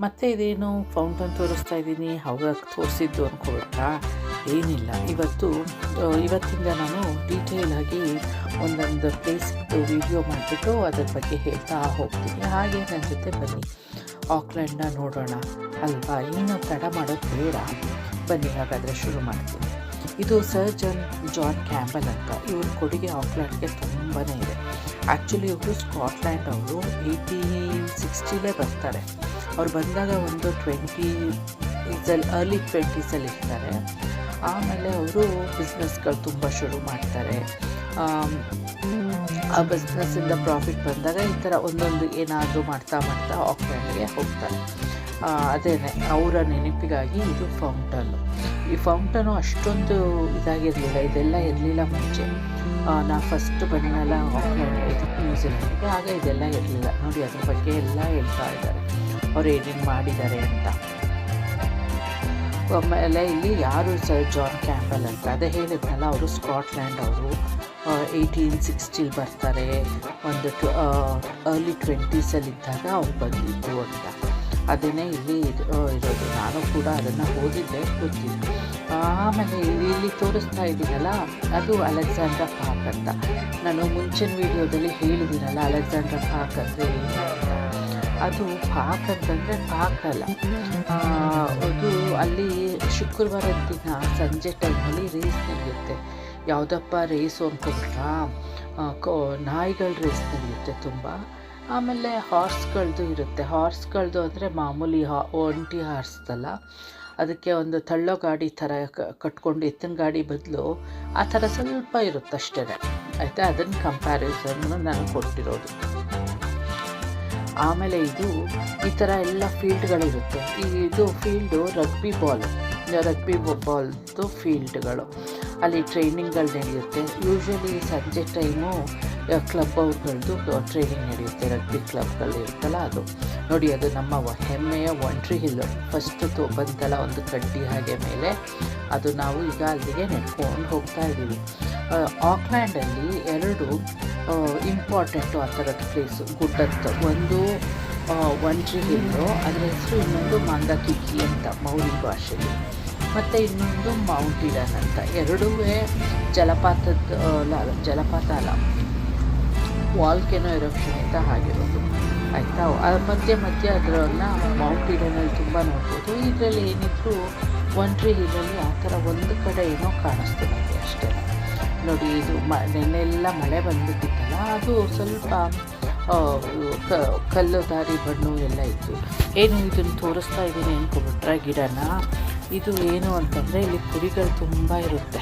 ಮತ್ತು ಇದೇನು ಫೌಂಟನ್ ತೋರಿಸ್ತಾ ಇದ್ದೀನಿ, ಅವಾಗ ತೋರಿಸಿದ್ದು ಅಂದ್ಕೊಬಿಟ್ರಾ? ಏನಿಲ್ಲ, ಇವತ್ತಿಂದ ನಾನು ಡೀಟೇಲಾಗಿ ಒಂದೊಂದು ಪ್ಲೇಸ್ದು ವಿಡಿಯೋ ಮಾಡಿಬಿಟ್ಟು ಅದ್ರ ಬಗ್ಗೆ ಹೇಳ್ತಾ ಹೋಗ್ತೀನಿ. ಹಾಗೆ ನನ್ನ ಜೊತೆ ಬನ್ನಿ, ಆಕ್ಲೆಂಡ್ನ ನೋಡೋಣ ಅಲ್ವಾ? ಏನು ತಡ ಮಾಡೋದು ಬೇಡ, ಬನ್ನಿ ಹಾಗಾದರೆ ಶುರು ಮಾಡ್ತೀನಿ. ಇದು ಸರ್ ಜಾನ್ ಕ್ಯಾಂಬಲ್ ಅಂತ. ಇವ್ರ ಕೊಡುಗೆ ಆಕ್ಲೆಂಡ್ಗೆ ತುಂಬಾ ಇದೆ. ಆ್ಯಕ್ಚುಲಿ ಇವರು ಸ್ಕಾಟ್ಲ್ಯಾಂಡ್ ಅವರು 1860 ಬರ್ತಾರೆ. ಅವ್ರು ಬಂದಾಗ ಒಂದು ಅರ್ಲಿ 20s ಇರ್ತಾರೆ. ಆಮೇಲೆ ಅವರು ಬಿಸ್ನೆಸ್ಗಳು ತುಂಬ ಶುರು ಮಾಡ್ತಾರೆ. ಆ ಬಿಸ್ನೆಸ್ಸಿಂದ ಪ್ರಾಫಿಟ್ ಬಂದಾಗ ಈ ಥರ ಒಂದೊಂದು ಏನಾದರೂ ಮಾಡ್ತಾ ಆಕ್ಲೆಂಡ್ಗೆ ಹೋಗ್ತಾರೆ. ಅದೇನೆ ಅವರ ನೆನಪಿಗಾಗಿ ಇದು ಫೌಂಟನ್ನು. ಈ ಫೌಂಟನು ಅಷ್ಟೊಂದು ಇದಾಗಿರಲಿಲ್ಲ, ಇದೆಲ್ಲ ಇರಲಿಲ್ಲ ಮುಂಚೆ. ನಾ ಫಸ್ಟ್ ಬಂದನಲ್ಲ ಆಕ್ಲೆಂಡ್ ನ್ಯೂಜಿಲೆಂಡ್ಗೆ, ಆಗ ಇದೆಲ್ಲ ಇರಲಿಲ್ಲ. ನೋಡಿ, ಅದ್ರ ಬಗ್ಗೆ ಎಲ್ಲ ಹೇಳ್ತಾ ಇದ್ದಾರೆ, ಅವ್ರು ಏನೇನು ಮಾಡಿದ್ದಾರೆ ಅಂತ. ಆಮೇಲೆ ಇಲ್ಲಿ ಯಾರು ಸರ್ ಜಾನ್ ಕ್ಯಾಂಬಲ್ ಅಂತ ಅದೇ ಹೇಳಿದ್ನಲ್ಲ, ಅವರು ಸ್ಕಾಟ್ಲ್ಯಾಂಡ್ ಅವರು 1860 ಬರ್ತಾರೆ. ಒಂದು ಅರ್ಲಿ 20s ಇದ್ದಾಗ ಅವ್ರು ಬಂದಿದ್ದು ಅಂತ. ಅದನ್ನೇ ಇಲ್ಲಿ ಇರೋದು. ನಾನು ಕೂಡ ಅದನ್ನು ಓದಿದ್ದೆ, ಗೊತ್ತಿದ್ದು. ಆಮೇಲೆ ಇಲ್ಲಿ ತೋರಿಸ್ತಾ ಇದ್ದೀನಲ್ಲ, ಅದು ಅಲೆಕ್ಸಾಂಡ್ರಾ ಪಾರ್ಕ್ ಅಂತ. ನಾನು ಮುಂಚಿನ ವೀಡಿಯೋದಲ್ಲಿ ಹೇಳಿದ್ದೀನಲ್ಲ, ಅಲೆಕ್ಸಾಂಡ್ರಾ ಪಾರ್ಕ್ ಅಂದರೆ ಏನು ಅಂತ. ಅದು ಪಾರ್ಕ್ ಅಂತಂದರೆ ಪಾರ್ಕ್ ಅಲ್ಲ, ಅದು ಅಲ್ಲಿ ಶುಕ್ರವಾರದ ದಿನ ಸಂಜೆ ಟೈಮಲ್ಲಿ ರೇಸ್ ನಡೆಯುತ್ತೆ. ಯಾವುದಪ್ಪ ರೇಸು ಅಂದ್ಕೊಂಡ್ರಾ? ನಾಯಿಗಳ ರೇಸ್ ನಡೆಯುತ್ತೆ ತುಂಬ. ಆಮೇಲೆ ಹಾರ್ಸ್ಗಳದ್ದು ಇರುತ್ತೆ. ಹಾರ್ಸ್ಗಳದ್ದು ಅಂದರೆ ಮಾಮೂಲಿ ಒಂಟಿ ಹಾರ್ಸ್ದಲ್ಲ, ಅದಕ್ಕೆ ಒಂದು ತಳ್ಳೋ ಗಾಡಿ ಥರ ಕಟ್ಕೊಂಡು ಎತ್ತಿನ ಗಾಡಿ ಬದಲು ಆ ಥರ ಸ್ವಲ್ಪ ಇರುತ್ತೆ ಅಷ್ಟೇ, ಆಯಿತಾ? ಅದನ್ನು ಕಂಪ್ಯಾರಿಸನ್ನು ನಾನು ಕೊಟ್ಟಿರೋದು. ಆಮೇಲೆ ಇದು ಈ ಥರ ಎಲ್ಲ ಫೀಲ್ಡ್ಗಳಿರುತ್ತೆ. ಇದು ಫೀಲ್ಡು ರಗ್ಬಿ ಬಾಲ್ದು ಫೀಲ್ಡ್ಗಳು. ಅಲ್ಲಿ ಟ್ರೈನಿಂಗ್ಗಳು ನಡೆಯುತ್ತೆ. ಯೂಶ್ವಲಿ ಸಂಜೆ ಟೈಮು ಕ್ಲಬ್ ಅವ್ರಗಳದ್ದು ಟ್ರೈನಿಂಗ್ ನಡೆಯುತ್ತೆ. ರಗ್ಬಿ ಕ್ಲಬ್ಗಳು ಇರುತ್ತಲ್ಲ ಅದು. ನೋಡಿ, ಅದು ನಮ್ಮ ಹೆಮ್ಮೆಯ ಒಂಟ್ರಿ ಹಿಲ್ಲು. ಫಸ್ಟು ಬಂತಲ್ಲ ಒಂದು ಕಡ್ಡಿ ಹಾಗೆ ಮೇಲೆ, ಅದು ನಾವು ಈಗ ಅಲ್ಲಿಗೆ ನೆಡ್ಕೊಂಡು ಹೋಗ್ತಾ ಇದ್ದೀವಿ. ಆಕ್ಲ್ಯಾಂಡಲ್ಲಿ 2 ಇಂಪಾರ್ಟೆಂಟು ಆ ಥರದ ಪ್ಲೇಸು, ಗುಡ್ಡತ್ತು. ಒಂದು ಒಂಟ್ರಿ ಹಿಲ್ಲು, ಅದರ ಹೆಸರು. ಇನ್ನೊಂದು ಮಾಂಗಾಕಿಕ್ಕಿ ಅಂತ ಮೌರಿ ಭಾಷೆಯಲ್ಲಿ. ಮತ್ತು ಇನ್ನೊಂದು ಮೌಂಟ್ ಈಡನ್ ಅಂತ. ಎರಡೂ ಜಲಪಾತ ಅಲ್ಲ, ವಾಲ್ಕೆನೋ ಎರಪ್ಷನ್ ಅಂತ ಆಗಿರೋದು, ಆಯಿತಾ? ಮಧ್ಯೆ ಅದರನ್ನ ಮೌಂಟ್ ಈಡನಲ್ಲಿ ತುಂಬ ನೋಡ್ಬೋದು. ಇದರಲ್ಲಿ ಏನಿದ್ರು ಒಂಟ್ರಿ ಹಿಲ್ಲಲ್ಲಿ ಆ ಥರ ಒಂದು ಕಡೆ ಏನೋ ಕಾಣಿಸ್ತು ನನಗೆ ಅಷ್ಟೇ. ನೋಡಿ, ಇದು ನೆನ್ನೆಲ್ಲ ಮಳೆ ಬಂದುಬಿಟ್ಟಿತ್ತಲ್ಲ, ಅದು ಸ್ವಲ್ಪ ಕಲ್ಲು ದಾರಿ ಬಣ್ಣು ಎಲ್ಲ ಇತ್ತು. ಏನು ಇದನ್ನು ತೋರಿಸ್ತಾ ಇದ್ದೀನಿ ಅಂದ್ಕೊಬಿಟ್ರೆ ಗಿಡನ, ಇದು ಏನು ಅಂತಂದರೆ ಇಲ್ಲಿ ಕುರಿಗಳು ತುಂಬ ಇರುತ್ತೆ.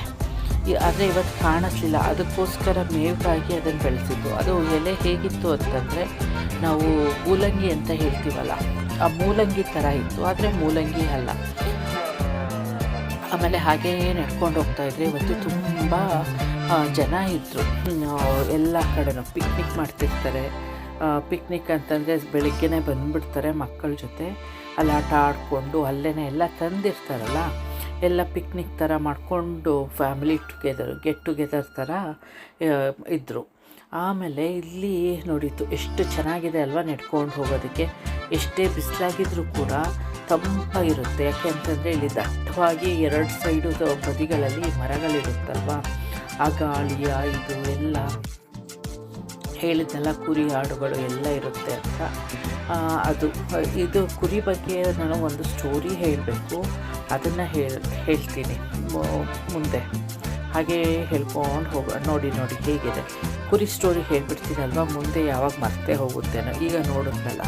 ಆದರೆ ಇವತ್ತು ಕಾಣಿಸ್ಲಿಲ್ಲ, ಅದಕ್ಕೋಸ್ಕರ ಮೇವಿಗಾಗಿ ಅದನ್ನು ಬೆಳೆಸಿದ್ದು. ಅದು ಎಲೆ ಹೇಗಿತ್ತು ಅಂತಂದರೆ, ನಾವು ಮೂಲಂಗಿ ಅಂತ ಹೇಳ್ತೀವಲ್ಲ, ಆ ಮೂಲಂಗಿ ಥರ ಇತ್ತು, ಆದರೆ ಮೂಲಂಗಿ ಅಲ್ಲ. ಆಮೇಲೆ ಹಾಗೇ ನಡ್ಕೊಂಡು ಹೋಗ್ತಾಯಿದ್ರೆ ಇವತ್ತು ತುಂಬ ಜನ ಇದ್ದರು. ಎಲ್ಲ ಕಡೆನೂ ಪಿಕ್ನಿಕ್ ಮಾಡ್ತಿರ್ತಾರೆ. ಪಿಕ್ನಿಕ್ ಅಂತಂದರೆ ಬೆಳಿಗ್ಗೆನೇ ಬಂದುಬಿಡ್ತಾರೆ ಮಕ್ಕಳ ಜೊತೆ. ಅಲ್ಲಿ ಆಟ ಆಡಿಕೊಂಡು ಅಲ್ಲೇ ಎಲ್ಲ ತಂದಿರ್ತಾರಲ್ಲ, ಎಲ್ಲ ಪಿಕ್ನಿಕ್ ಥರ ಮಾಡಿಕೊಂಡು ಫ್ಯಾಮಿಲಿ ಗೆಟ್ ಟುಗೆದರ್ ಥರ ಇದ್ದರು. ಆಮೇಲೆ ಇಲ್ಲಿ ನೋಡಿತ್ತು ಎಷ್ಟು ಚೆನ್ನಾಗಿದೆ ಅಲ್ವಾ ನೆಡ್ಕೊಂಡು ಹೋಗೋದಕ್ಕೆ. ಎಷ್ಟೇ ಬಿಸಿಲಾಗಿದ್ರೂ ಕೂಡ ತಂಪಾಗಿರುತ್ತೆ. ಯಾಕೆ ಅಂತಂದರೆ ಇಲ್ಲಿ ದಟ್ಟವಾಗಿ 2 ಸೈಡು ಬದಿಗಳಲ್ಲಿ ಮರಗಳಿರುತ್ತಲ್ವ, ಆ ಗಾಳಿಯ ಇದು ಎಲ್ಲ ಹೇಳಿದ್ದೆಲ್ಲ ಕುರಿ ಆಡುಗಳು ಎಲ್ಲ ಇರುತ್ತೆ ಅಂತ. ಇದು ಕುರಿ ಬಗ್ಗೆ ನಾನು ಒಂದು ಸ್ಟೋರಿ ಹೇಳಬೇಕು, ಅದನ್ನು ಹೇಳ್ತೀನಿ ಮುಂದೆ. ಹಾಗೇ ಹೇಳ್ಕೊಂಡು ಹೋಗೋಣ. ನೋಡಿ ಹೇಗಿದೆ ಕುರಿ ಸ್ಟೋರಿ ಹೇಳ್ಬಿಡ್ತೀನಲ್ವ, ಮುಂದೆ ಯಾವಾಗ ಮರ್ತೇ ಹೋಗುತ್ತೇನೋ. ಈಗ ನೋಡಿದ್ನಲ್ಲ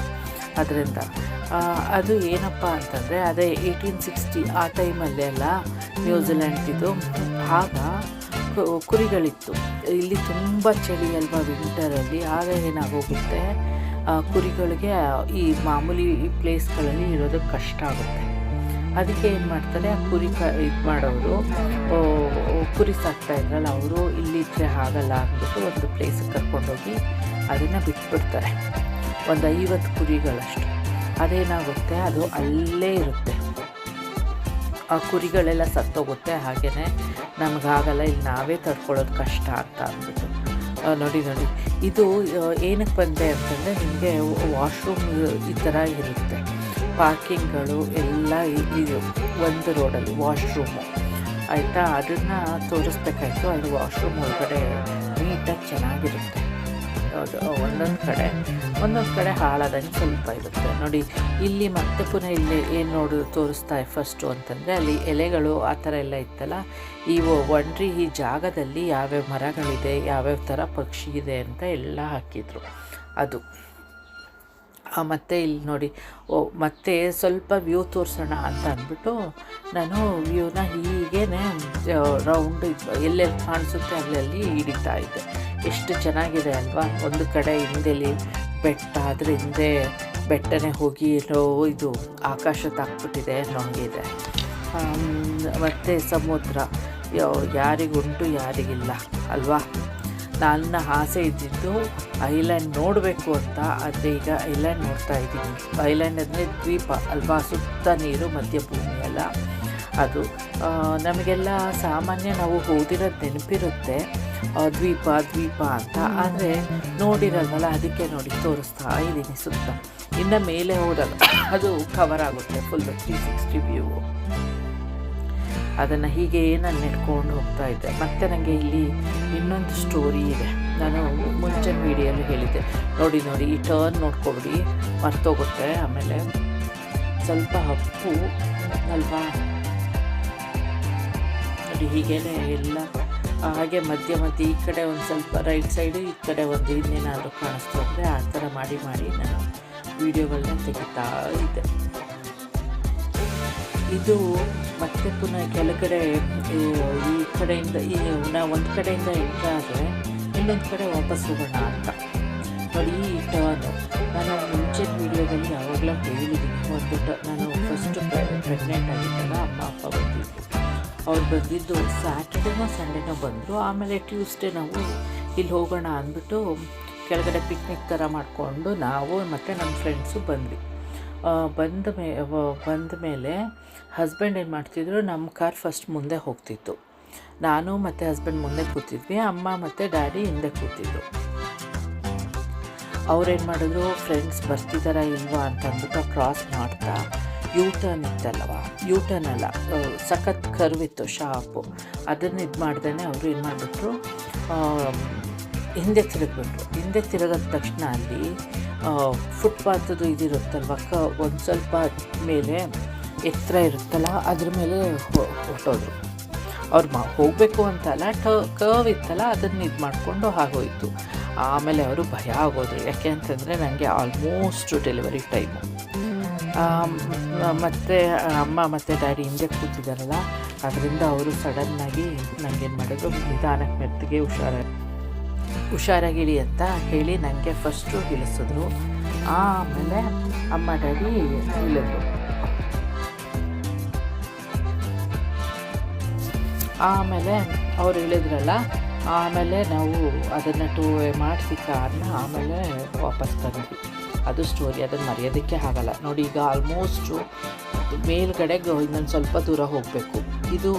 ಅದರಿಂದ. ಅದು ಏನಪ್ಪ ಅಂತಂದರೆ, ಅದೇ 1860 ಆ ಟೈಮಲ್ಲೇ ಅಲ್ಲ ನ್ಯೂಜಿಲೆಂಡ್ದು. ಆಗ ಕುರಿಗಳಿತ್ತು. ಇಲ್ಲಿ ತುಂಬ ಚಳಿ ಅಲ್ವಾ ವಿಂಟರಲ್ಲಿ. ಆಗ ಏನಾಗೋಗುತ್ತೆ, ಕುರಿಗಳಿಗೆ ಈ ಮಾಮೂಲಿ ಪ್ಲೇಸ್ಗಳಲ್ಲಿ ಇರೋದಕ್ಕೆ ಕಷ್ಟ ಆಗುತ್ತೆ. ಅದಕ್ಕೆ ಏನು ಮಾಡ್ತಾರೆ, ಕುರಿ ಇದು ಮಾಡೋರು, ಕುರಿ ಸಾಕ್ತಾ ಇದ್ರಲ್ಲ ಅವರು, ಇಲ್ಲಿದ್ದರೆ ಆಗಲ್ಲ ಅಂದ್ಬಿಟ್ಟು ಒಂದು ಪ್ಲೇಸಿಗೆ ಕರ್ಕೊಂಡೋಗಿ ಅದನ್ನು ಬಿಟ್ಬಿಡ್ತಾರೆ. ಒಂದು 50 ಕುರಿಗಳಷ್ಟು. ಅದೇನಾಗುತ್ತೆ, ಅದು ಅಲ್ಲೇ ಇರುತ್ತೆ. ಆ ಕುರಿಗಳೆಲ್ಲ ಸತ್ತೋಗುತ್ತೆ. ಹಾಗೆಯೇ ನಮಗಾಗಲ್ಲ, ಇಲ್ಲಿ ನಾವೇ ತಡ್ಕೊಳ್ಳೋದು ಕಷ್ಟ ಅಂತ ಅಂದ್ಬಿಟ್ಟು. ನೋಡಿ ಇದು ಏನಕ್ಕೆ ಬಂದೆ ಅಂತಂದರೆ, ನಿಮಗೆ ವಾಶ್ರೂಮ್ ಈ ಥರ ಇರುತ್ತೆ. ಪಾರ್ಕಿಂಗ್ಗಳು ಎಲ್ಲ ಇದು ಒಂದು ರೋಡಲ್ಲಿ ವಾಶ್ರೂಮು ಆಯಿತಾ. ಅದನ್ನು ತೋರಿಸ್ಬೇಕಾಯ್ತು. ಅದು ವಾಶ್ರೂಮ್ ಒಳಗಡೆ ನೀಟಾಗಿ ಚೆನ್ನಾಗಿರುತ್ತೆ. ಅದು ಒಂದೊಂದು ಕಡೆ ಹಾಳಾದಂಗೆ ಸ್ವಲ್ಪ ಇರುತ್ತೆ ನೋಡಿ. ಇಲ್ಲಿ ಮತ್ತೆ ಪುನಃ ಇಲ್ಲಿ ಏನು ತೋರಿಸ್ತಾ ಫಸ್ಟು ಅಂತಂದರೆ ಅಲ್ಲಿ ಎಲೆಗಳು ಆ ಥರ ಎಲ್ಲ ಇತ್ತಲ್ಲ. ಒನ್ರಿ ಈ ಜಾಗದಲ್ಲಿ ಯಾವ್ಯಾವ ಮರಗಳಿದೆ, ಯಾವ್ಯಾವ ಥರ ಪಕ್ಷಿ ಇದೆ ಅಂತ ಎಲ್ಲ ಹಾಕಿದ್ರು ಅದು. ಮತ್ತು ಇಲ್ಲಿ ನೋಡಿ ಮತ್ತೆ ಸ್ವಲ್ಪ ವ್ಯೂ ತೋರಿಸೋಣ ಅಂತ ಅಂದ್ಬಿಟ್ಟು ನಾನು ವ್ಯೂನ ಹೀಗೇ ರೌಂಡ್ ಎಲ್ಲೆಲ್ಲಿ ಕಾಣಿಸುತ್ತೆ ಅಲ್ಲೆಲ್ಲಿ ಹಿಡಿತಾ ಇದ್ದೆ. ಎಷ್ಟು ಚೆನ್ನಾಗಿದೆ ಅಲ್ವಾ. ಒಂದು ಕಡೆ ಹಿಂದೆಲಿ ಬೆಟ್ಟ, ಅದ್ರ ಹಿಂದೆ ಬೆಟ್ಟನೇ ಹೋಗಿ ಇದು ಆಕಾಶ ತಾಕ್ಬಿಟ್ಟಿದೆ ಅನ್ನೋಂಗಿದೆ. ಮತ್ತು ಸಮುದ್ರ ಯಾರಿಗುಂಟು ಯಾರಿಗಿಲ್ಲ ಅಲ್ವಾ. ನನ್ನ ಆಸೆ ಇದ್ದಿದ್ದು ಐಲ್ಯಾಂಡ್ ನೋಡಬೇಕು ಅಂತ. ಆದರೆ ಈಗ ಐಲ್ಯಾಂಡ್ ನೋಡ್ತಾ ಇದ್ದೀನಿ. ಐಲ್ಯಾಂಡ್ ಅಂದರೆ ದ್ವೀಪ ಅಲ್ವಾ, ಸುತ್ತ ನೀರು, ಮಧ್ಯ ಭೂಮಿ ಅಲ್ಲ ಅದು. ನಮಗೆಲ್ಲ ಸಾಮಾನ್ಯ ನಾವು ಓದಿರೋದು ನೆನಪಿರುತ್ತೆ ದ್ವೀಪ ಅಂತ, ಆದರೆ ನೋಡಿರಲ್ವಲ್ಲ, ಅದಕ್ಕೆ ನೋಡಿ ತೋರಿಸ್ತಾ ಇದ್ದೀನಿ ಸುತ್ತ. ಇನ್ನು ಮೇಲೆ ಹೋದಾಗ ಅದು ಕವರ್ ಆಗುತ್ತೆ ಫುಲ್ 360 ವ್ಯೂ. ಅದನ್ನು ಹೀಗೆ ನಾನು ನೆಡ್ಕೊಂಡು ಹೋಗ್ತಾ ಇದ್ದೆ. ಮತ್ತು ನನಗೆ ಇಲ್ಲಿ ಇನ್ನೊಂದು ಸ್ಟೋರಿ ಇದೆ. ನಾನು ಮುಂಚಿನ ವೀಡಿಯೋಲ್ಲಿ ಹೇಳಿದ್ದೆ ನೋಡಿ ಈ ಟರ್ನ್ ನೋಡ್ಕೊಬಿಡಿ, ಮರ್ತೋಗುತ್ತೆ. ಆಮೇಲೆ ಸ್ವಲ್ಪ ಅಪ್ಪು ಅಲ್ವಾ ನೋಡಿ, ಹೀಗೇ ಎಲ್ಲ ಹಾಗೆ ಮಧ್ಯ ಈ ಕಡೆ ಒಂದು ಸ್ವಲ್ಪ ರೈಟ್ ಸೈಡು, ಈ ಕಡೆ ಒಂದು ಇನ್ನೇನಾದರೂ ಕಾಣಿಸ್ತು ಅಂದರೆ ಆ ಥರ ಮಾಡಿ ನಾನು ವೀಡಿಯೋಗಳನ್ನ ತೆಗಿತಾ ಇದ್ದೆ. ಇದು ಮತ್ತೆ ಪುನಃ ಕೆಳಗಡೆ ಈ ಕಡೆಯಿಂದ ನಾವು ಒಂದು ಕಡೆಯಿಂದ ಎಂಟ್ರಾದರೆ ಇನ್ನೊಂದು ಕಡೆ ವಾಪಸ್ ಹೋಗೋಣ ಅಂತ ನೋಡಿ. ಈ ಟರ್ನು ನಾನು ಮುಂಚಿನ ವೀಡಿಯೋದಲ್ಲಿ ಯಾವಾಗಲೂ ಹೇಳಿದ್ದೀನಿ. ನಾನು ಫಸ್ಟು ಪ್ರೆಗ್ನೆಂಟ್ ಆಗಿದ್ದಾಗ ಅಮ್ಮ ಅಪ್ಪ ಬಂದಿದ್ದು. ಅವ್ರು ಬಂದಿದ್ದು ಸ್ಯಾಟರ್ಡೇನೋ ಸಂಡೇನೋ ಬಂದರು. ಆಮೇಲೆ ಟ್ಯೂಸ್ಡೇ ನಾವು ಇಲ್ಲಿ ಹೋಗೋಣ ಅಂದ್ಬಿಟ್ಟು ಕೆಳಗಡೆ ಪಿಕ್ನಿಕ್ ಥರ ಮಾಡಿಕೊಂಡು ನಾವು ಮತ್ತು ನಮ್ಮ ಫ್ರೆಂಡ್ಸು ಬಂದ್ವಿ. ಬಂದ ಮೇಲೆ ಹಸ್ಬೆಂಡ್ ಏನು ಮಾಡ್ತಿದ್ರು, ನಮ್ಮ ಕಾರ್ ಫಸ್ಟ್ ಮುಂದೆ ಹೋಗ್ತಿತ್ತು. ನಾನು ಮತ್ತು ಹಸ್ಬೆಂಡ್ ಮುಂದೆ ಕೂತಿದ್ವಿ, ಅಮ್ಮ ಮತ್ತು ಡ್ಯಾಡಿ ಹಿಂದೆ ಕೂತಿದ್ರು. ಅವ್ರೇನು ಮಾಡಿದ್ರು, ಫ್ರೆಂಡ್ಸ್ ಬರ್ತಿದ್ದಾರಾ ಇಲ್ವಾ ಅಂತ ಅಂದ್ಬಿಟ್ಟು ಕ್ರಾಸ್ ಮಾಡ್ತಾ ಯೂಟರ್ನ್ ಇತ್ತಲ್ಲವ, ಯೂಟರ್ನ್ ಅಲ್ಲ, ಸಖತ್ ಕರ್ವಿತ್ತು ಶಾಪು. ಅದನ್ನು ಇದು ಮಾಡ್ದೇ ಅವರು ಏನು ಮಾಡಿಬಿಟ್ರು, ಹಿಂದೆ ತಿರುಗಿಬಿಟ್ರು. ಹಿಂದೆ ತಿರುಗಿದ ತಕ್ಷಣ ಅಲ್ಲಿ ಫುಟ್ಪಾತದು ಇದಿರುತ್ತಲ್ವ, ಒಂದು ಸ್ವಲ್ಪ ಮೇಲೆ ಎತ್ತರ ಇರುತ್ತಲ್ಲ, ಅದ್ರ ಮೇಲೆ ಹೊರಟೋದ್ರು. ಅವ್ರು ಹೋಗಬೇಕು ಅಂತಲ್ಲ, ಕರ್ವ್ ಇತ್ತಲ್ಲ, ಅದನ್ನು ಇದು ಮಾಡಿಕೊಂಡು ಆಗೋಯಿತು. ಆಮೇಲೆ ಅವರು ಭಯ ಆಗೋದ್ರು. ಯಾಕೆ ಅಂತಂದರೆ ನನಗೆ ಆಲ್ಮೋಸ್ಟ್ ಡೆಲಿವರಿ ಟೈಮು. ಮತ್ತು ಅಮ್ಮ ಮತ್ತು ಡ್ಯಾಡಿ ಹಿಂದೆ ಕೂತಿದ್ದಾರಲ್ಲ, ಅದರಿಂದ ಅವರು ಸಡನ್ನಾಗಿ ನನಗೇನು ಮಾಡಿದ್ರು, ನಿಧಾನಕ್ಕೆ ಮೆತ್ತಿಗೆ ಹುಷಾರಾಗಿಳಿ ಅಂತ ಹೇಳಿ ನನಗೆ ಫಸ್ಟು ಇಳಿಸಿದ್ರು. ಆಮೇಲೆ ಅಮ್ಮ ಡ್ಯಾಡಿ ಇಳಿದ್ರು. ಆಮೇಲೆ ಅವ್ರು ಇಳಿದ್ರಲ್ಲ, ಆಮೇಲೆ ನಾವು ಅದನ್ನು ಟೂವೇ ಮಾಡಿಸಿ ಕಾರ್ನ ಆಮೇಲೆ ವಾಪಸ್ ತಂದ್ವಿ. ಅದು ಸ್ಟೋರಿ, ಅದನ್ನು ಮರೆಯೋದಕ್ಕೆ ಆಗಲ್ಲ ನೋಡಿ. ಈಗ ಆಲ್ಮೋಸ್ಟು ಮೇಲ್ಗಡೆಗೆ ಇನ್ನೊಂದು ಸ್ವಲ್ಪ ದೂರ ಹೋಗಬೇಕು. ಇದು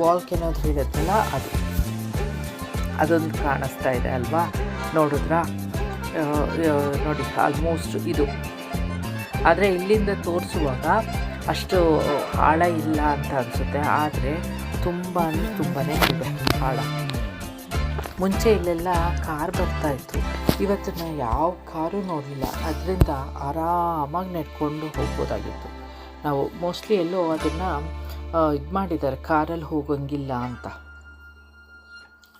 ವಾಲ್ಕೆನೋದು ಹೇಳಿದ್ರಲ್ಲ, ಅದೊಂದು ಕಾಣಿಸ್ತಾ ಇದೆ ಅಲ್ವಾ, ನೋಡಿದ್ರಾ? ನೋಡಿ ಆಲ್ಮೋಸ್ಟ್ ಇದು. ಆದರೆ ಇಲ್ಲಿಂದ ತೋರಿಸುವಾಗ ಅಷ್ಟು ಆಳ ಇಲ್ಲ ಅಂತ ಅನಿಸುತ್ತೆ, ಆದರೆ ತುಂಬಾ ಇದೆ ಆಳ. ಮುಂಚೆ ಇಲ್ಲೆಲ್ಲ ಕಾರ್ ಬರ್ತಾಯಿತ್ತು, ಇವತ್ತು ನಾನು ಯಾವ ಕಾರು ನೋಡಲಿಲ್ಲ. ಅದರಿಂದ ಆರಾಮಾಗಿ ನೆಡ್ಕೊಂಡು ಹೋಗ್ಬೋದಾಗಿತ್ತು ನಾವು. ಮೋಸ್ಟ್ಲಿ ಎಲ್ಲೋ ಅದನ್ನು ಇದು ಮಾಡಿದ್ದಾರೆ, ಕಾರಲ್ಲಿ ಹೋಗೋಂಗಿಲ್ಲ ಅಂತ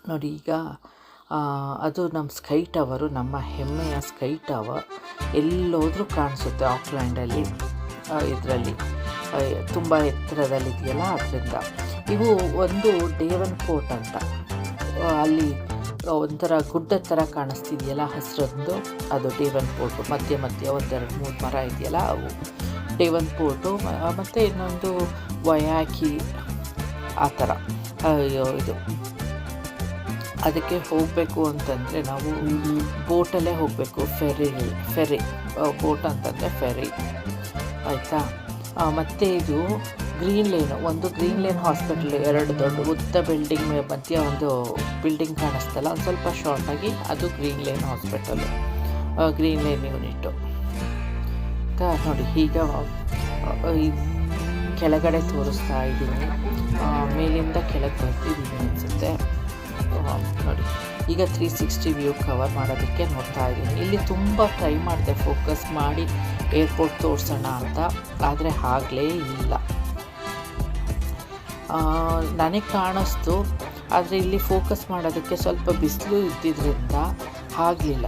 ನೋಡಿ. ಈಗ ಅದು ನಮ್ಮ ಸ್ಕೈ ಟವರು, ನಮ್ಮ ಹೆಮ್ಮೆಯ ಸ್ಕೈ ಟವರ್ ಎಲ್ಲೋದ್ರೂ ಕಾಣಿಸುತ್ತೆ ಆಕ್ಲ್ಯಾಂಡಲ್ಲಿ. ಇದರಲ್ಲಿ ತುಂಬ ಎತ್ತರದಲ್ಲಿದೆಯಲ್ಲ, ಅದರಿಂದ. ಇವು ಒಂದು ಡೇವನ್ಪೋರ್ಟ್ ಅಂತ, ಅಲ್ಲಿ ಒಂಥರ ಗುಡ್ಡದ ಥರ ಕಾಣಿಸ್ತಿದೆಯಲ್ಲ ಹಸಿರೊಂದು, ಅದು ಡೇವನ್ಪೋರ್ಟು. ಮಧ್ಯ ಒಂದೆರಡು ಮೂರು ಮರ ಇದೆಯಲ್ಲ, ಅವು ಡೇವನ್ಪೋರ್ಟು. ಮತ್ತು ಇನ್ನೊಂದು ವಯಾಕಿ ಆ ಥರ ಇದು. ಅದಕ್ಕೆ ಹೋಗಬೇಕು ಅಂತಂದರೆ ನಾವು ಬೋಟಲ್ಲೇ ಹೋಗಬೇಕು, ಫೆರಿ ಬೋಟ್ ಅಂತಂದರೆ ಫೆರಿ, ಆಯಿತಾ? ಮತ್ತು ಇದು ಗ್ರೀನ್ ಲೇನು, ಒಂದು ಗ್ರೀನ್ ಲೇನ್ ಹಾಸ್ಪಿಟಲ್, ಎರಡು ದೊಡ್ಡ ಉದ್ದ ಬಿಲ್ಡಿಂಗ್ ಮಧ್ಯೆ ಒಂದು ಬಿಲ್ಡಿಂಗ್ ಕಾಣಿಸ್ತಲ್ಲ, ಒಂದು ಸ್ವಲ್ಪ ಶಾರ್ಟಾಗಿ, ಅದು green lane hospital, green lane unit. ಅಂತ ನೋಡಿ. ಈಗ ಕೆಳಗಡೆ ತೋರಿಸ್ತಾ ಇದ್ದೀನಿ, ಮೇಲಿಂದ ಕೆಳಗೆ ಬರ್ತಿದ್ದೀನಿ ಅನಿಸುತ್ತೆ ನೋಡಿ. ಈಗ 360 ವ್ಯೂ ಕವರ್ ಮಾಡೋದಕ್ಕೆ ನೋಡ್ತಾ ಇದ್ದೀನಿ. ಇಲ್ಲಿ ತುಂಬ ಟ್ರೈ ಮಾಡಿದೆ ಫೋಕಸ್ ಮಾಡಿ ಏರ್ಪೋರ್ಟ್ ತೋರಿಸೋಣ ಅಂತ, ಆದರೆ ಆಗಲೇ ಇಲ್ಲ. ನನಗೆ ಕಾಣಿಸ್ತು, ಆದರೆ ಇಲ್ಲಿ ಫೋಕಸ್ ಮಾಡೋದಕ್ಕೆ ಸ್ವಲ್ಪ ಬಿಸಿಲು ಇದ್ದಿದ್ದರಿಂದ ಆಗಲಿಲ್ಲ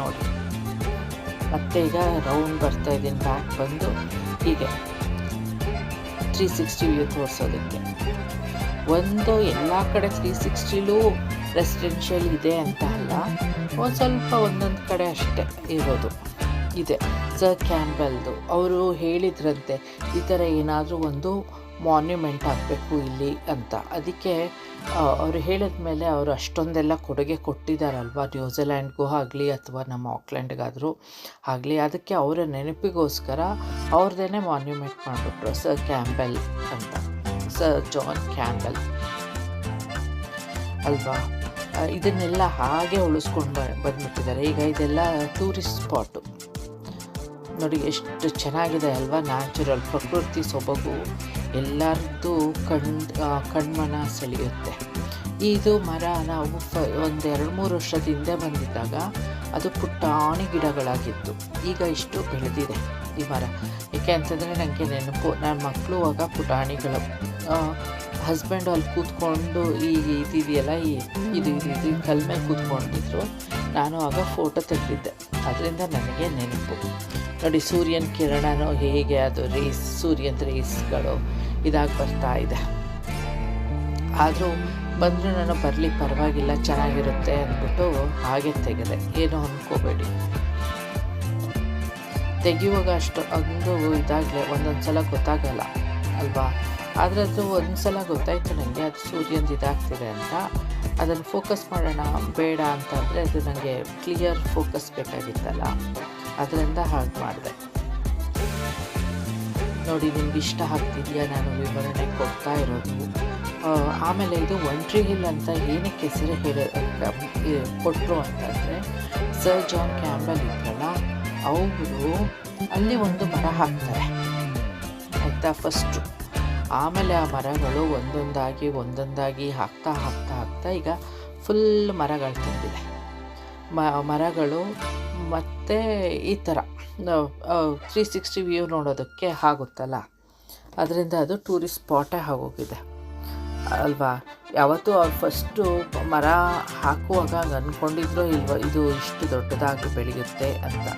ನೋಡಿ. ಮತ್ತೆ ಈಗ ರೌಂಡ್ ಬರ್ತಾ ಇದ್ದೀನಿ, ಬ್ಯಾಕ್ ಬಂದು ಹೀಗೆ 360 ವ್ಯೂ ತೋರಿಸೋದಕ್ಕೆ. ಒಂದು ಎಲ್ಲ ಕಡೆ 360ಲೂ ರೆಸಿಡೆನ್ಷಿಯಲ್ ಇದೆ ಅಂತ ಅಲ್ಲ, ಒಂದು ಸ್ವಲ್ಪ ಒಂದೊಂದು ಕಡೆ ಅಷ್ಟೇ ಇರೋದು ಇದೆ. ಸರ್ ಕ್ಯಾಂಬೆಲ್ದು ಅವರು ಹೇಳಿದ್ರಂತೆ ಈ ಥರ ಏನಾದರೂ ಒಂದು ಮಾನ್ಯುಮೆಂಟ್ ಆಗಬೇಕು ಇಲ್ಲಿ ಅಂತ. ಅದಕ್ಕೆ ಅವರು ಹೇಳಿದ ಮೇಲೆ ಅವರು ಅಷ್ಟೊಂದೆಲ್ಲ ಕೊಡುಗೆ ಕೊಟ್ಟಿದ್ದಾರಲ್ವ, ನ್ಯೂಜಿಲ್ಯಾಂಡ್ಗೂ ಆಗಲಿ ಅಥವಾ ನಮ್ಮ ಆಕ್ಲೆಂಡ್ಗಾದರೂ ಆಗಲಿ. ಅದಕ್ಕೆ ಅವರ ನೆನಪಿಗೋಸ್ಕರ ಅವ್ರದ್ದೇ ಮಾನ್ಯುಮೆಂಟ್ ಮಾಡಿಬಿಟ್ರು, ಸರ್ ಕ್ಯಾಂಬೆಲ್ ಅಂತ, ಸರ್ ಜಾನ್ ಕ್ಯಾಂಬೆಲ್ ಅಲ್ವಾ. ಇದನ್ನೆಲ್ಲ ಹಾಗೆ ಉಳಿಸ್ಕೊಂಡು ಬಂದ್ಬಿಟ್ಟಿದ್ದಾರೆ. ಈಗ ಇದೆಲ್ಲ ಟೂರಿಸ್ಟ್ ಸ್ಪಾಟು ನೋಡಿ, ಎಷ್ಟು ಚೆನ್ನಾಗಿದೆ ಅಲ್ವಾ. ನ್ಯಾಚುರಲ್ ಪ್ರಕೃತಿ ಸೊಬಗು ಎಲ್ಲರದ್ದು ಕಣ್ಮನ ಸೆಳೆಯುತ್ತೆ. ಇದು ಮರ ನಾವು ಒಂದು 2-3 ವರ್ಷದ ಹಿಂದೆ ಬಂದಿದ್ದಾಗ ಅದು ಪುಟ್ಟಾಣಿ ಗಿಡಗಳಾಗಿತ್ತು. ಈಗ ಇಷ್ಟು ಬೆಳೆದಿದೆ ಈ ಮರ. ಏಕೆ ಅಂತಂದರೆ ನನಗೆ ನೆನಪು, ನನ್ನ ಮಕ್ಕಳು ಆಗ ಪುಟಾಣಿಗಳು ಹಸ್ಬೆಂಡು ಅಲ್ಲಿ ಕೂತ್ಕೊಂಡು ಇದೆಯಲ್ಲ ಇದು ಕಲ್ ಮೇಲೆ ಕೂತ್ಕೊಂಡಿದ್ರು. ನಾನು ಆಗ ಫೋಟೋ ತೆಗೆದಿದ್ದೆ, ಅದರಿಂದ ನನಗೆ ನೆನಪು ನೋಡಿ. ಸೂರ್ಯನ ಕಿರಣನೂ ಹೇಗೆ ಅದು ಸೂರ್ಯನ ರೇಸ್ಗಳು ಇದಾಗಿ ಬರ್ತಾ ಇದೆ. ಆದರೂ ಬಂದರೂ ನಾನು ಬರಲಿ ಪರವಾಗಿಲ್ಲ ಚೆನ್ನಾಗಿರುತ್ತೆ ಅಂದ್ಬಿಟ್ಟು ಹಾಗೆ ತೆಗೆದೆ, ಏನೋ ಅಂದ್ಕೋಬೇಡಿ. ತೆಗೆಯುವಾಗ ಅಷ್ಟು ಇದಾಗಲೇ ಒಂದೊಂದು ಸಲ ಗೊತ್ತಾಗಲ್ಲ ಅಲ್ವಾ. ಆದರೆ ಅದು ಒಂದು ಸಲ ಗೊತ್ತಾಯಿತು ನನಗೆ, ಅದು ಸೂರ್ಯಂದು ಇದಾಗ್ತಿದೆ ಅಂತ. ಅದನ್ನು ಫೋಕಸ್ ಮಾಡೋಣ ಬೇಡ ಅಂತಂದರೆ ಅದು ನನಗೆ ಕ್ಲಿಯರ್ ಫೋಕಸ್ ಬೇಕಾಗಿತ್ತಲ್ಲ, ಅದರಿಂದ ಹಾಗೆ ಮಾಡಿದೆ ನೋಡಿ. ನಿಮ್ಗೆ ಇಷ್ಟ ಆಗ್ತಿದೆಯಾ ನಾನು ವಿವರಣೆ ಕೊಡ್ತಾ ಇರೋದು. ಆಮೇಲೆ ಇದು ಒಂಟ್ರಿ ಹಿಲ್ ಅಂತ ಏನಕ್ಕೆ ಹೆಸರು ಕೊಟ್ಟರು ಅಂತಂದರೆ, ಸರ್ ಜಾನ್ ಕ್ಯಾಂಬೆಲ್ ಇದ್ರಲ್ಲ ಅವರು ಅಲ್ಲಿ ಒಂದು ಮರ ಹಾಕ್ತಾರೆ ಆಯಿತಾ ಫಸ್ಟು. ಆಮೇಲೆ ಆ ಮರಗಳು ಒಂದೊಂದಾಗಿ ಹಾಕ್ತಾ ಈಗ ಫುಲ್ ಮರಗಳು ತುಂಬಿದೆ. ಮರಗಳು ಮತ್ತು ಈ ಥರ 360 ವ್ಯೂ ನೋಡೋದಕ್ಕೆ ಆಗುತ್ತಲ್ಲ, ಅದರಿಂದ ಅದು ಟೂರಿಸ್ಟ್ ಸ್ಪಾಟೇ ಆಗೋಗಿದೆ ಅಲ್ವಾ. ಯಾವತ್ತೂ ಅವ್ರು ಫಸ್ಟು ಮರ ಹಾಕುವಾಗ ಅಂದ್ಕೊಂಡಿದ್ರೋ ಇಲ್ವೋ ಇದು ಇಷ್ಟು ದೊಡ್ಡದಾಗಿ ಬೆಳೆಯುತ್ತೆ ಅಂತ.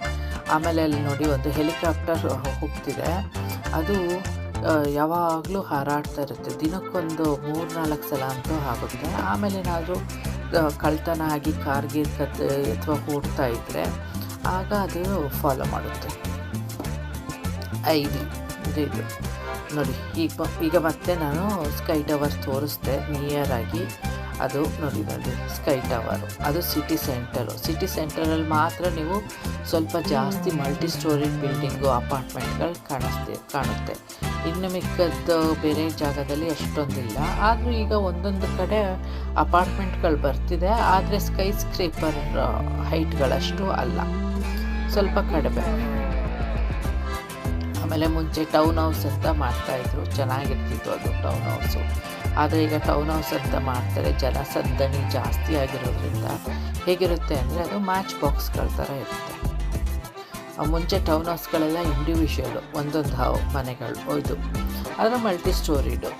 ಆಮೇಲೆ ಅಲ್ಲಿ ನೋಡಿ ಒಂದು ಹೆಲಿಕಾಪ್ಟರ್ ಹೋಗ್ತಿದೆ, ಅದು ಯಾವಾಗಲೂ ಹಾರಾಡ್ತಾ ಇರುತ್ತೆ. ದಿನಕ್ಕೊಂದು 3-4 ಸಲ ಅಂತೂ ಆಗುತ್ತೆ. ಆಮೇಲೆ ಏನಾದರೂ ಕಳ್ತನ ಆಗಿ ಕಾರ್ಗೆ ಅಥವಾ ಓಡ್ತಾ ಇದ್ದರೆ ಆಗ ಅದು ಫಾಲೋ ಮಾಡುತ್ತೆ. ಇದು ನೋಡಿ. ಈಗ ಮತ್ತೆ ನಾನು ಸ್ಕೈ ಟವರ್ ತೋರಿಸ್ದೆ ನಿಯರಾಗಿ. ಅದು ನೋಡಿ ಸ್ಕೈ ಟವರು, ಅದು ಸಿಟಿ ಸೆಂಟರಲ್ಲಿ ಮಾತ್ರ ನೀವು ಸ್ವಲ್ಪ ಜಾಸ್ತಿ ಮಲ್ಟಿ ಸ್ಟೋರಿ ಬಿಲ್ಡಿಂಗು ಅಪಾರ್ಟ್ಮೆಂಟ್ಗಳು ಕಾಣುತ್ತೆ. ಇನ್ನು ಮಿಕ್ಕದ್ದು ಬೇರೆ ಜಾಗದಲ್ಲಿ ಅಷ್ಟೊಂದಿಲ್ಲ. ಆದರೂ ಈಗ ಒಂದೊಂದು ಕಡೆ ಅಪಾರ್ಟ್ಮೆಂಟ್ಗಳು ಬರ್ತಿದೆ, ಆದರೆ ಸ್ಕೈ ಸ್ಕ್ರೇಪರ್ ಹೈಟ್ಗಳಷ್ಟು ಅಲ್ಲ, ಸ್ವಲ್ಪ ಕಡಿಮೆ. ಆಮೇಲೆ ಮುಂಚೆ ಟೌನ್ ಹೌಸ್ ಅಂತ ಮಾಡ್ತಾಯಿದ್ರು, ಚೆನ್ನಾಗಿರ್ತಿತ್ತು ಅದು ಟೌನ್ ಹೌಸು. ಆದರೆ ಈಗ ಟೌನ್ ಹೌಸ್ ಅಂತ ಮಾಡ್ತಾರೆ, ಜನಸಂದಣಿ ಜಾಸ್ತಿ ಆಗಿರೋದ್ರಿಂದ ಹೇಗಿರುತ್ತೆ ಅಂದರೆ ಅದು ಮ್ಯಾಚ್ ಬಾಕ್ಸ್ಗಳ ಥರ ಇರುತ್ತೆ. ಮುಂಚೆ ಟೌನ್ ಹೌಸ್ಗಳೆಲ್ಲ ಇಂಡಿವಿಜುವಲು ಒಂದೊಂದು ಮನೆಗಳು ಇದು, ಆದರೆ ಮಲ್ಟಿ ಸ್ಟೋರಿಡು.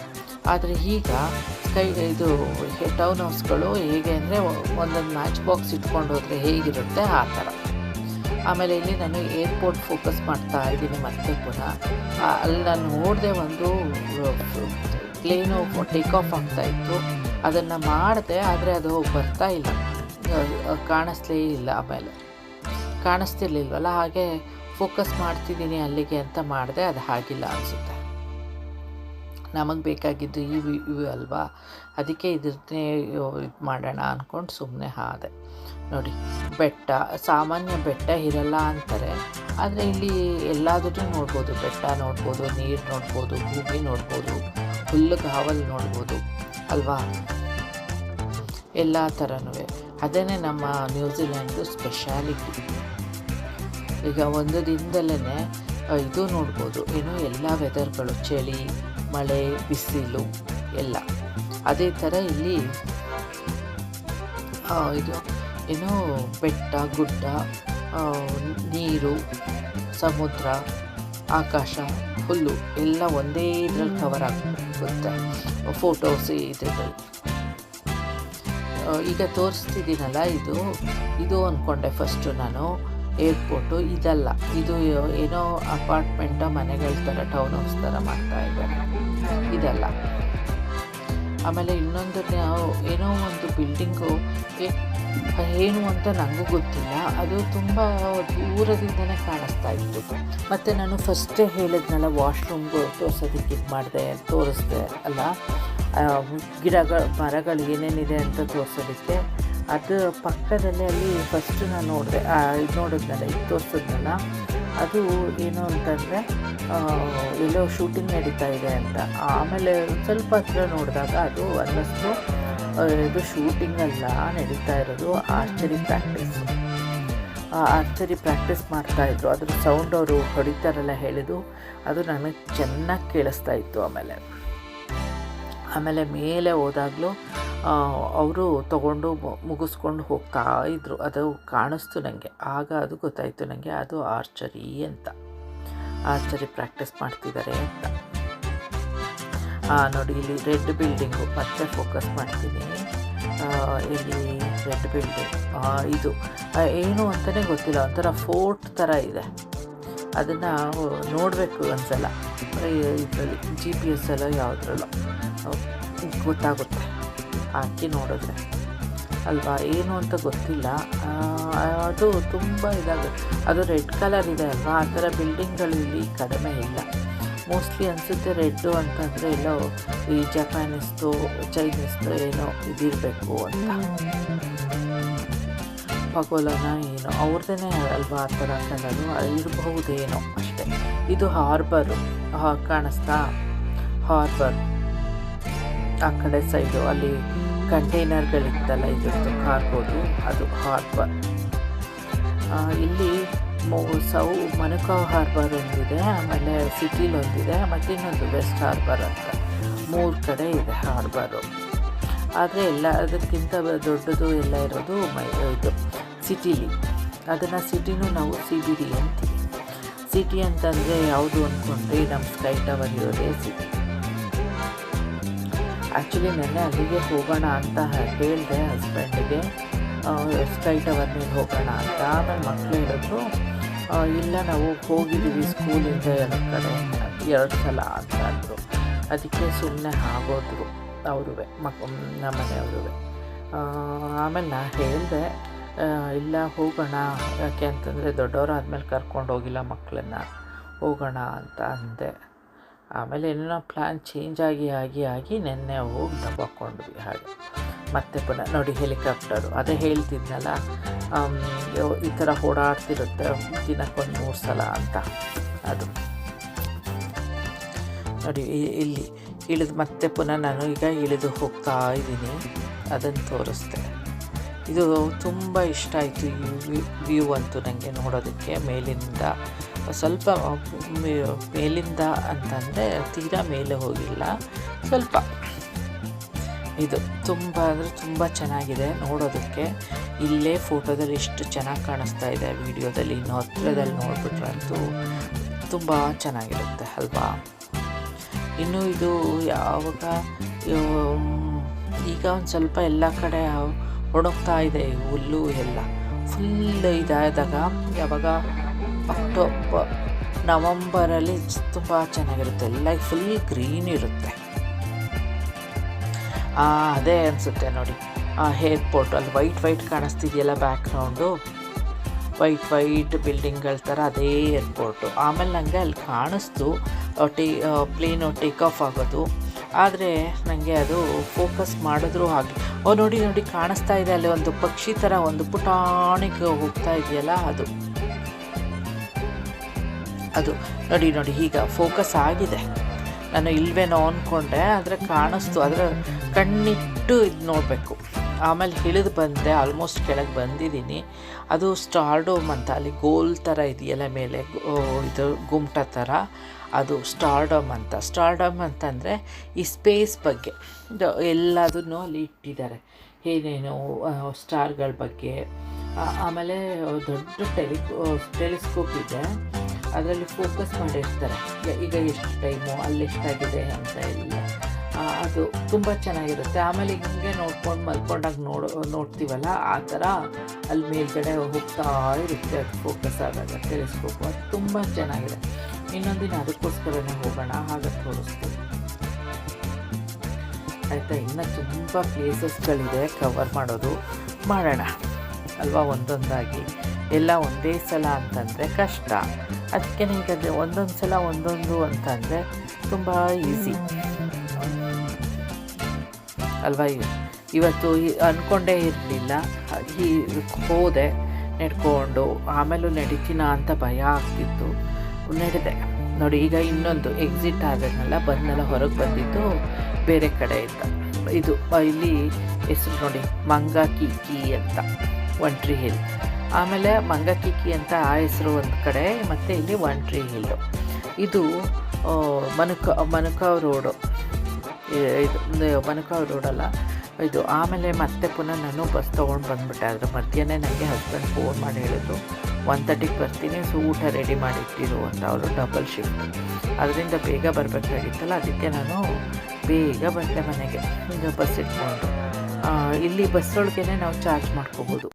ಆದರೆ ಈಗ ಇದು ಟೌನ್ ಹೌಸ್ಗಳು ಹೇಗೆ ಅಂದರೆ ಒಂದೊಂದು ಮ್ಯಾಚ್ ಬಾಕ್ಸ್ ಇಟ್ಕೊಂಡು ಹೋದರೆ ಹೇಗಿರುತ್ತೆ ಆ ಥರ. ಆಮೇಲೆ ಇಲ್ಲಿ ನಾನು ಏರ್ಪೋರ್ಟ್ ಫೋಕಸ್ ಮಾಡ್ತಾ ಇದ್ದೀನಿ ಮತ್ತೆ ಪುನಃ. ಅಲ್ಲಿ ನಾನು ನೋಡಿದೆ ಒಂದು ಪ್ಲೇನು ಟೇಕ್ ಆಫ್ ಆಗ್ತಾಯಿತ್ತು, ಅದನ್ನು ಮಾಡಿದೆ, ಆದರೆ ಅದು ಬರ್ತಾ ಇಲ್ಲ, ಕಾಣಿಸ್ಲೇ ಇಲ್ಲ. ಆಮೇಲೆ ಕಾಣಿಸ್ತಿರ್ಲಿಲ್ವಲ್ಲ, ಹಾಗೆ ಫೋಕಸ್ ಮಾಡ್ತಿದ್ದೀನಿ ಅಲ್ಲಿಗೆ ಅಂತ ಮಾಡಿದೆ, ಅದು ಆಗಿಲ್ಲ ಅನಿಸುತ್ತೆ. ನಮಗೆ ಬೇಕಾಗಿದ್ದು ಇವು ಅಲ್ವಾ, ಅದಕ್ಕೆ ಇದನ್ನೇ ಇದು ಮಾಡೋಣ ಅಂದ್ಕೊಂಡು ಸುಮ್ಮನೆ ಆದೆ. ನೋಡಿ ಬೆಟ್ಟ, ಸಾಮಾನ್ಯ ಬೆಟ್ಟ ಇರಲ್ಲ ಅಂತಾರೆ, ಆದರೆ ಇಲ್ಲಿ ಎಲ್ಲಾದರೂ ನೋಡ್ಬೋದು. ಬೆಟ್ಟ ನೋಡ್ಬೋದು, ನೀರು ನೋಡ್ಬೋದು, ಭೂಮಿ ನೋಡ್ಬೋದು, ಹುಲ್ಲುಗಾವಲು ನೋಡ್ಬೋದು ಅಲ್ವಾ, ಎಲ್ಲ ಥರನೂ. ಅದೇ ನಮ್ಮ ನ್ಯೂಜಿಲ್ಯಾಂಡು ಸ್ಪೆಷಾಲಿಟಿ. ಈಗ ಒಂದು ದಿನದಲ್ಲೇ ಇದು ನೋಡ್ಬೋದು, ಏನು ಎಲ್ಲ ವೆದರ್ಗಳು, ಚಳಿ, ಮಳೆ, ಬಿಸಿಲು ಎಲ್ಲ. ಅದೇ ಥರ ಇಲ್ಲಿ ಇದು ಏನೋ ಬೆಟ್ಟ, ಗುಡ್ಡ, ನೀರು, ಸಮುದ್ರ, ಆಕಾಶ, ಹುಲ್ಲು ಎಲ್ಲ ಒಂದೇ ಇದ್ರಲ್ಲಿ ಕವರ್ ಆಗುತ್ತೆ. ಫೋಟೋಸ್ ಇದ್ರಲ್ಲಿ ಈಗ ತೋರಿಸ್ತಿದ್ದೀನಲ್ಲ, ಇದು ಅಂದ್ಕೊಂಡೆ ಫಸ್ಟು ನಾನು ಏರ್ಪೋರ್ಟು. ಇದಲ್ಲ, ಇದು ಏನೋ ಅಪಾರ್ಟ್ಮೆಂಟ, ಮನೆಗಳ ಥರ, ಟೌನ್ ಹೌಸ್ ಥರ ಮಾಡ್ತಾ ಇದ್ದಾರೆ. ಇದಲ್ಲ. ಆಮೇಲೆ ಇನ್ನೊಂದು ಏನೋ ಒಂದು ಬಿಲ್ಡಿಂಗು ಏನು ಅಂತ ನನಗೂ ಗೊತ್ತಿಲ್ಲ, ಅದು ತುಂಬ ದೂರದಿಂದನೇ ಕಾಣಿಸ್ತಾ ಇತ್ತು. ಮತ್ತು ನಾನು ಫಸ್ಟೇ ಹೇಳಿದ್ನಲ್ಲ, ವಾಶ್ರೂಮ್ಗೂ ತೋರಿಸೋದಕ್ಕೆ ತೋರಿಸ್ದೆ ಅಲ್ಲ, ಮರಗಳು ಏನೇನಿದೆ ಅಂತ ತೋರಿಸೋದಕ್ಕೆ. ಅದು ಪಕ್ಕದಲ್ಲೇ ಅಲ್ಲಿ ಫಸ್ಟು ನಾನು ನೋಡಿದ್ನಲ್ಲ, ಇದು ತೋರಿಸಿದ್ನಲ್ಲ, ಅದು ಏನು ಅಂತಂದರೆ ಎಲ್ಲೋ ಶೂಟಿಂಗ್ ನಡೀತಾ ಇದೆ ಅಂತ. ಆಮೇಲೆ ಸ್ವಲ್ಪ ಹತ್ರ ನೋಡಿದಾಗ ಅದು ಅನ್ನಿಸ್ತು ಇದು ಶೂಟಿಂಗ್ ಅಲ್ಲ, ನಡೀತಾ ಇರೋದು ಆರ್ಚರಿ ಪ್ರಾಕ್ಟೀಸ್ ಮಾಡ್ತಾಯಿದ್ರು. ಅದ್ರ ಸೌಂಡ್ ಅವರು ಹೊಡಿತಾರಲ್ಲ ಹೇಳಿದ್ದು, ಅದು ನನಗೆ ಚೆನ್ನಾಗಿ ಕೇಳಿಸ್ತಾ ಇತ್ತು. ಆಮೇಲೆ ಮೇಲೆ ಹೋದಾಗಲೂ ಅವರು ತಗೊಂಡು ಮುಗಿಸ್ಕೊಂಡು ಹೋಗ್ತಾ ಇದ್ದರು. ಅದು ಕಾಣಿಸ್ತು ನನಗೆ. ಆಗ ಅದು ಗೊತ್ತಾಯಿತು ನನಗೆ, ಅದು ಆರ್ಚರಿ ಪ್ರಾಕ್ಟೀಸ್ ಮಾಡ್ತಿದ್ದಾರೆ ಅಂತ. ನೋಡಿ, ಇಲ್ಲಿ ರೆಡ್ ಬಿಲ್ಡಿಂಗು ಮತ್ತೆ ಫೋಕಸ್ ಮಾಡ್ತೀನಿ. ಇಲ್ಲಿ ರೆಡ್ ಬಿಲ್ಡಿಂಗ್, ಇದು ಏನು ಅಂತಲೇ ಗೊತ್ತಿಲ್ಲ, ಒಂಥರ ಫೋರ್ಟ್ ಥರ ಇದೆ. ಅದನ್ನು ನೋಡಬೇಕು ಒಂದ್ಸಲ, ಇದರಲ್ಲಿ GPS ಎಲ್ಲ ಯಾವುದ್ರಲ್ಲ ಗೊತ್ತಾಗುತ್ತೆ, ಹಾಕಿ ನೋಡಿದ್ರೆ ಅಲ್ವಾ. ಏನು ಅಂತ ಗೊತ್ತಿಲ್ಲ, ಅದು ತುಂಬ ಇದಾಗುತ್ತೆ. ಅದು ರೆಡ್ ಕಲರ್ ಇದೆ ಅಲ್ವಾ, ಆ ಥರ ಬಿಲ್ಡಿಂಗ್ಗಳು ಇಲ್ಲಿ ಕಡಿಮೆ ಇಲ್ಲ. ಮೋಸ್ಟ್ಲಿ ಅನಿಸುತ್ತೆ ರೆಡ್ಡು ಅಂತಂದರೆ ಎಲ್ಲೋ ಈ ಜಪಾನೀಸ್ದು, ಚೈನೀಸ್ದು ಏನೋ ಇದಿರಬೇಕು ಅಂತ. ಪಗೋಲನ ಏನೋ ಅವ್ರದ್ದೇ ಅಲ್ವಾ ಆ ಥರ ಕಲರು ಇರಬಹುದೇನೋ ಅಷ್ಟೇ. ಇದು ಹಾರ್ಬರು ಕಾಣಿಸ್ತಾ, ಹಾರ್ಬರ್ ಆ ಕಡೆ ಸೈಡು ಅಲ್ಲಿ ಕಂಟೈನರ್ಗಳಿತ್ತಲ್ಲ, ಇದ್ದು ಕಾರ್ಗೋದು, ಅದು ಹಾರ್ಬರ್. ಇಲ್ಲಿ ಮನುಕಾವ್ ಹಾರ್ಬರ್ ಒಂದಿದೆ, ಆಮೇಲೆ ಸಿಟಿಲಿ ಒಂದಿದೆ, ಮತ್ತು ಇನ್ನೊಂದು ವೆಸ್ಟ್ ಹಾರ್ಬರ್ ಅಂತ 3 ಕಡೆ ಇದೆ ಹಾರ್ಬರು. ಆದರೆ ಅದಕ್ಕಿಂತ ದೊಡ್ಡದು ಎಲ್ಲ ಇರೋದು ಇದು ಸಿಟಿಲಿ. ಅದನ್ನು ಸಿಟಿನೂ ನಾವು CBD ಅಂತೀವಿ. ಸಿಟಿ ಅಂತಂದರೆ ಯಾವುದು ಅಂದ್ಕೊಂಡ್ರೆ ನಮ್ಮ ಸ್ಕೈ ಟವರ್ ಇರೋದೇ ಸಿಟಿ. ಆ್ಯಕ್ಚುಲಿ ನೆನ್ನೆ ಅಲ್ಲಿಗೆ ಹೋಗೋಣ ಅಂತ ಹೇಳಿದೆ ಹಸ್ಬೆಂಡಿಗೆ, ಸ್ಕೈ ಟವರ್ ಮೇಲೆ ಹೋಗೋಣ ಅಂತ. ಆಮೇಲೆ ಮಕ್ಕಳು ಹೇಳಿದ್ರು ಇಲ್ಲ, ನಾವು ಹೋಗಿದ್ದೀವಿ ಸ್ಕೂಲಿಂದ 2 ಸಲ ಅಂತ ಅಂದರು. ಅದಕ್ಕೆ ಸುಮ್ಮನೆ ಆಗೋದ್ರು ಅವರು, ನಮ್ಮನೆಯವರು. ಆಮೇಲೆ ನಾನು ಹೇಳಿದೆ ಇಲ್ಲ ಹೋಗೋಣ, ಯಾಕೆ ಅಂತಂದರೆ ದೊಡ್ಡವರು ಆದಮೇಲೆ ಕರ್ಕೊಂಡು ಹೋಗಿಲ್ಲ ಮಕ್ಕಳನ್ನ, ಹೋಗೋಣ ಅಂತ ಅಂದೆ. ಆಮೇಲೆ ಏನೋ ಪ್ಲ್ಯಾನ್ ಚೇಂಜ್ ಆಗಿ ನೆನ್ನೆ ಹೋಗಿ ದಬ್ಬಾಕೊಂಡ್ವಿ. ಹಾಗೆ ಮತ್ತೆ ಪುನಃ ನೋಡಿ ಹೆಲಿಕಾಪ್ಟರು, ಅದೇ ಹೇಳ್ತಿದ್ನಲ್ಲ, ಈ ಥರ ಓಡಾಡ್ತಿರುತ್ತೆ ದಿನಕ್ಕೊಂದು 3 ಸಲ ಅಂತ. ಅದು ನೋಡಿ ಇಲ್ಲಿ ಇಳಿದು ಮತ್ತೆ ಪುನಃ ನಾನು ಈಗ ಇಳಿದು ಹೋಗ್ತಾ ಇದ್ದೀನಿ. ಅದನ್ನು ತೋರಿಸ್ದೆ. ಇದು ತುಂಬ ಇಷ್ಟ ಆಯಿತು ಈ ವ್ಯೂ ಅಂತೂ ನನಗೆ ನೋಡೋದಕ್ಕೆ. ಮೇಲಿಂದ ಸ್ವಲ್ಪ ಮೇಲಿಂದ ಅಂತಂದರೆ ತೀರಾ ಮೇಲೆ ಹೋಗಿಲ್ಲ, ಸ್ವಲ್ಪ ಇದು ತುಂಬ ಅಂದರೆ ತುಂಬ ಚೆನ್ನಾಗಿದೆ ನೋಡೋದಕ್ಕೆ. ಇಲ್ಲೇ ಫೋಟೋದಲ್ಲಿ ಎಷ್ಟು ಚೆನ್ನಾಗಿ ಕಾಣಿಸ್ತಾ ಇದೆ, ವಿಡಿಯೋದಲ್ಲಿ ಇನ್ನು ಹತ್ತಿರದಲ್ಲಿ ನೋಡಿಬಿಟ್ರಂತೂ ತುಂಬ ಚೆನ್ನಾಗಿರುತ್ತೆ ಅಲ್ವಾ. ಇನ್ನು ಇದು ಯಾವಾಗ ಈಗ ಒಂದು ಸ್ವಲ್ಪ ಎಲ್ಲ ಕಡೆ ಒಣಗ್ತಾ ಇದೆ ಹುಲ್ಲು ಎಲ್ಲ, ಫುಲ್ ಇದಾದಾಗ ಯಾವಾಗ ನವಂಬರಲ್ಲಿ ತುಂಬ ಚೆನ್ನಾಗಿರುತ್ತೆ, ಎಲ್ಲ ಫುಲ್ ಗ್ರೀನ್ ಇರುತ್ತೆ. ಅದೇ ಅನಿಸುತ್ತೆ ನೋಡಿ ಏರ್ಪೋರ್ಟ್, ಅಲ್ಲಿ ವೈಟ್ ಕಾಣಿಸ್ತಿದೆಯಲ್ಲ ಬ್ಯಾಕ್ಗ್ರೌಂಡು, ವೈಟ್ ಬಿಲ್ಡಿಂಗ್ಗಳ ಥರ, ಅದೇ ಏರ್ಪೋರ್ಟು. ಆಮೇಲೆ ನನಗೆ ಅಲ್ಲಿ ಕಾಣಿಸ್ತು ಪ್ಲೇನು ಟೇಕ್ ಆಫ್ ಆಗೋದು, ಆದರೆ ನನಗೆ ಅದು ಫೋಕಸ್ ಮಾಡಿದ್ರೂ ಹಾಗೆ ನೋಡಿ ಕಾಣಿಸ್ತಾ ಇದೆ ಅಲ್ಲಿ ಒಂದು ಪಕ್ಷಿ ಥರ ಒಂದು ಪುಟಾಣಿಗೆ ಹೋಗ್ತಾ ಇದೆಯಲ್ಲ, ಅದು ನೋಡಿ ಈಗ ಫೋಕಸ್ ಆಗಿದೆ. ನಾನು ಇಲ್ವೇನೋ ಅಂದ್ಕೊಂಡೆ, ಆದರೆ ಕಾಣಿಸ್ತು. ಅದರ ಕಣ್ಣಿಟ್ಟು ಇದು ನೋಡಬೇಕು, ಆಮೇಲೆ ಇಳಿದು ಬಂದೆ, ಆಲ್ಮೋಸ್ಟ್ ಕೆಳಗೆ ಬಂದಿದ್ದೀನಿ. ಅದು ಸ್ಟಾರ್ಡೋಮ್ ಅಂತ, ಅಲ್ಲಿ ಗೋಲ್ ಥರ ಇದೆಯಲ್ಲ ಮೇಲೆ ಇದು ಗುಮ್ಟ ಥರ, ಅದು ಸ್ಟಾರ್ಡೋಮ್ ಅಂತ. ಸ್ಟಾರ್ಡೋಮ್ ಅಂತಂದರೆ ಈ ಸ್ಪೇಸ್ ಬಗ್ಗೆ ಎಲ್ಲದನ್ನು ಅಲ್ಲಿ ಇಟ್ಟಿದ್ದಾರೆ, ಏನೇನು ಸ್ಟಾರ್ಗಳ ಬಗ್ಗೆ. ಆಮೇಲೆ ದೊಡ್ಡ ಟೆಲಿಸ್ಕೋಪ್ ಇದೆ, ಅದರಲ್ಲಿ ಫೋಕಸ್ ಮಾಡಿರ್ತಾರೆ ಈಗ ಎಷ್ಟು ಟೈಮು ಅಲ್ಲೆಷ್ಟಾಗಿದೆ ಅಂತ ಎಲ್ಲ. ಅದು ತುಂಬ ಚೆನ್ನಾಗಿರುತ್ತೆ. ಆಮೇಲೆ ಹಿಂಗೆ ನೋಡ್ಕೊಂಡು ಮಲ್ಕೊಂಡಾಗ ನೋಡ್ತೀವಲ್ಲ, ಆ ಥರ ಅಲ್ಲಿ ಮೇಲ್ಗಡೆ ಹೋಗ್ತಾ ಇರುತ್ತೆ ಅದು ಫೋಕಸ್ ಆದಾಗ ಟೆಲಿಸ್ಕೋಪು. ಅದು ತುಂಬ ಚೆನ್ನಾಗಿದೆ. ಇನ್ನೊಂದಿನ ಅದಕ್ಕೋಸ್ಕರನೇ ಹೋಗೋಣ, ಹಾಗೆ ತೋರಿಸ್ತೀವಿ ಆಯಿತಾ. ಇನ್ನು ತುಂಬ ಪ್ಲೇಸಸ್ಗಳಿದೆ ಕವರ್ ಮಾಡೋಣ ಅಲ್ವಾ, ಒಂದೊಂದಾಗಿ. ಎಲ್ಲ ಒಂದೇ ಸಲ ಅಂತಂದರೆ ಕಷ್ಟ, ಅದಕ್ಕೆ ಈಗ ಒಂದೊಂದು ಸಲ ಒಂದೊಂದು ಅಂತಂದರೆ ತುಂಬ ಈಸಿ ಅಲ್ವಾ. ಇವತ್ತು ಅಂದ್ಕೊಂಡೇ ಇರಲಿಲ್ಲ, ಹೋದೆ ನಡ್ಕೊಂಡು, ಆಮೇಲೂ ನಡಿತೀನ ಅಂತ ಭಯ ಆಗ್ತಿತ್ತು, ನಡೆದೆ ನೋಡಿ. ಈಗ ಇನ್ನೊಂದು ಎಕ್ಸಿಟ್ ಆದನಲ್ಲ, ಬಂದೆಲ್ಲ ಹೊರಗೆ ಬಂದಿದ್ದು ಬೇರೆ ಕಡೆಯಿಂದ. ಇದು ಇಲ್ಲಿ ಹೆಸರು ನೋಡಿ, ಮಂಗಾಕಿಕಿ ಅಂತ, ಒನ್-ಟ್ರೀ ಹಿಲ್. ಆಮೇಲೆ ಮಂಗಾಕಿಕಿ ಅಂತ ಆ ಹೆಸರು ಒಂದು ಕಡೆ, ಮತ್ತು ಇಲ್ಲಿ ಒನ್-ಟ್ರೀ ಹಿಲ್ಲು. ಇದು ಮನುಕಾವ್ ರೋಡು, ಇದು ಮನುಕಾವ್ ರೋಡಲ್ಲ ಇದು. ಆಮೇಲೆ ಮತ್ತೆ ಪುನಃ ನಾನು ಬಸ್ ತೊಗೊಂಡು ಬಂದುಬಿಟ್ಟೆ. ಅದ್ರ ಮಧ್ಯಾಹ್ನ ನನಗೆ ಹಸ್ಬೆಂಡ್ ಫೋನ್ ಮಾಡಿ ಹೇಳಿದ್ರು 1:30ಗೆ ಬರ್ತೀನಿ, ಸೊ ಊಟ ರೆಡಿ ಮಾಡಿಟ್ಟಿರು ಅಂತ. ಅವರು ಡಬಲ್ ಶಿಫ್ಟ್, ಅದರಿಂದ ಬೇಗ ಬರಬೇಕಾಗಿತ್ತಲ್ಲ, ಅದಕ್ಕೆ ನಾನು ಬೇಗ ಬಂದೆ ಮನೆಗೆ. ಈಗ ಬಸ್ ಇಟ್ಕೊಂಡು ಇಲ್ಲಿ ಬಸ್ಸೊಳಗೇ ನಾವು ಚಾರ್ಜ್ ಮಾಡ್ಕೋಬೋದು.